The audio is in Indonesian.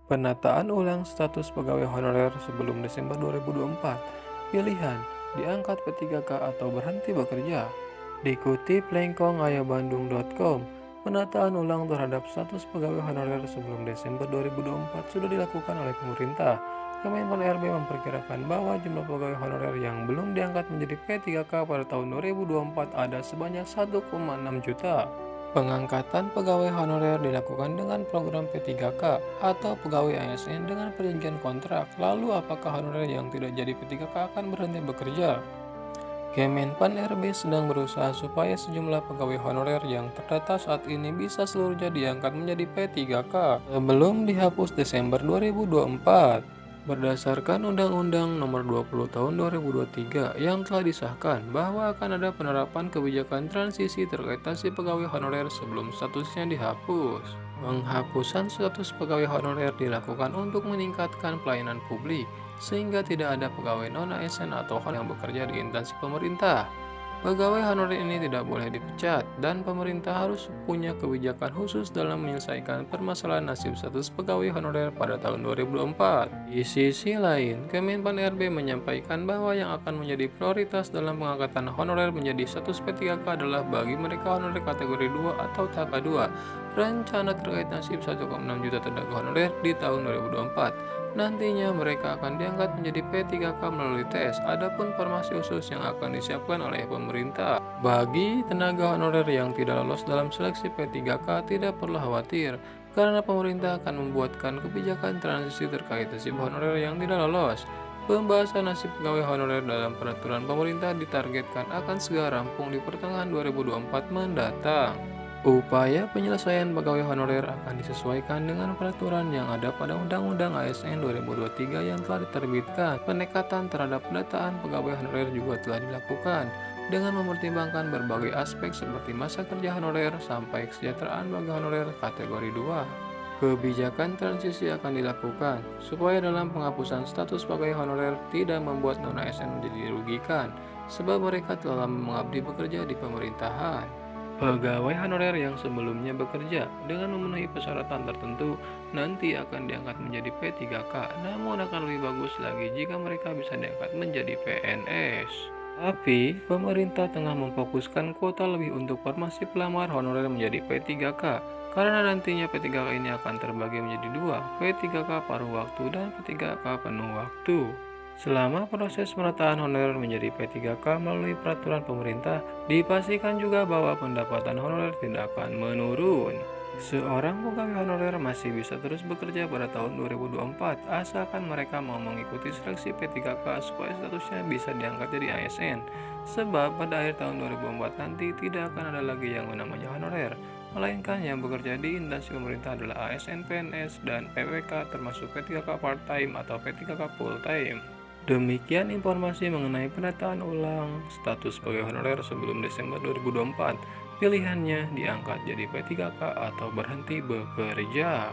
Penataan ulang status pegawai honorer sebelum Desember 2024. Pilihan, diangkat P3K atau berhenti bekerja. Dikutip lengkongayabandung.com, penataan ulang terhadap status pegawai honorer sebelum Desember 2024 sudah dilakukan oleh pemerintah. Kemenpan RB memperkirakan bahwa jumlah pegawai honorer yang belum diangkat menjadi P3K pada tahun 2024 ada sebanyak 1,6 juta. Pengangkatan pegawai honorer dilakukan dengan program P3K atau pegawai ASN dengan perjanjian kontrak. Lalu apakah honorer yang tidak jadi P3K akan berhenti bekerja? Kemenpan RB sedang berusaha supaya sejumlah pegawai honorer yang terdata saat ini bisa seluruhnya diangkat menjadi P3K sebelum dihapus Desember 2024. Berdasarkan Undang-Undang Nomor 20 Tahun 2023 yang telah disahkan bahwa akan ada penerapan kebijakan transisi terkait nasib pegawai honorer sebelum statusnya dihapus. Penghapusan status pegawai honorer dilakukan untuk meningkatkan pelayanan publik sehingga tidak ada pegawai non-ASN atau honorer yang bekerja di instansi pemerintah. Pegawai honorer ini tidak boleh dipecat, dan pemerintah harus punya kebijakan khusus dalam menyelesaikan permasalahan nasib status pegawai honorer pada tahun 2024. Di sisi lain, Kemenpan RB menyampaikan bahwa yang akan menjadi prioritas dalam pengangkatan honorer menjadi status P3K adalah bagi mereka honorer kategori 2 atau tahap 2. Rencana terkait nasib 1,6 juta tenaga honorer di tahun 2024. Nantinya mereka akan diangkat menjadi P3K melalui tes. Adapun formasi khusus yang akan disiapkan oleh pemerintah. Bagi tenaga honorer yang tidak lolos dalam seleksi P3K tidak perlu khawatir, karena pemerintah akan membuatkan kebijakan transisi terkait nasib honorer yang tidak lolos. Pembahasan nasib pegawai honorer dalam peraturan pemerintah ditargetkan akan segera rampung di pertengahan 2024 mendatang. Upaya penyelesaian pegawai honorer akan disesuaikan dengan peraturan yang ada pada Undang-Undang ASN 2023 yang telah diterbitkan. Pendekatan terhadap pendataan pegawai honorer juga telah dilakukan dengan mempertimbangkan berbagai aspek seperti masa kerja honorer sampai kesejahteraan pegawai honorer kategori 2. Kebijakan transisi akan dilakukan supaya dalam penghapusan status pegawai honorer tidak membuat non-ASN menjadi dirugikan, sebab mereka telah mengabdi bekerja di pemerintahan. Pegawai honorer yang sebelumnya bekerja dengan memenuhi persyaratan tertentu nanti akan diangkat menjadi P3K, namun akan lebih bagus lagi jika mereka bisa diangkat menjadi PNS. Tapi, pemerintah tengah memfokuskan kuota lebih untuk formasi pelamar honorer menjadi P3K, karena nantinya P3K ini akan terbagi menjadi dua, P3K paruh waktu dan P3K penuh waktu. Selama proses penataan honorer menjadi P3K melalui peraturan pemerintah, dipastikan juga bahwa pendapatan honorer tidak akan menurun. Seorang pegawai honorer masih bisa terus bekerja pada tahun 2024 asalkan mereka mau mengikuti seleksi P3K supaya statusnya bisa diangkat jadi ASN. Sebab pada akhir tahun 2024 nanti tidak akan ada lagi yang namanya honorer, melainkan yang bekerja di instansi pemerintah adalah ASN, PNS, dan PPK termasuk P3K part-time atau P3K full-time. Demikian informasi mengenai penataan ulang status pegawai honorer sebelum Desember 2024. Pilihannya diangkat jadi P3K atau berhenti bekerja.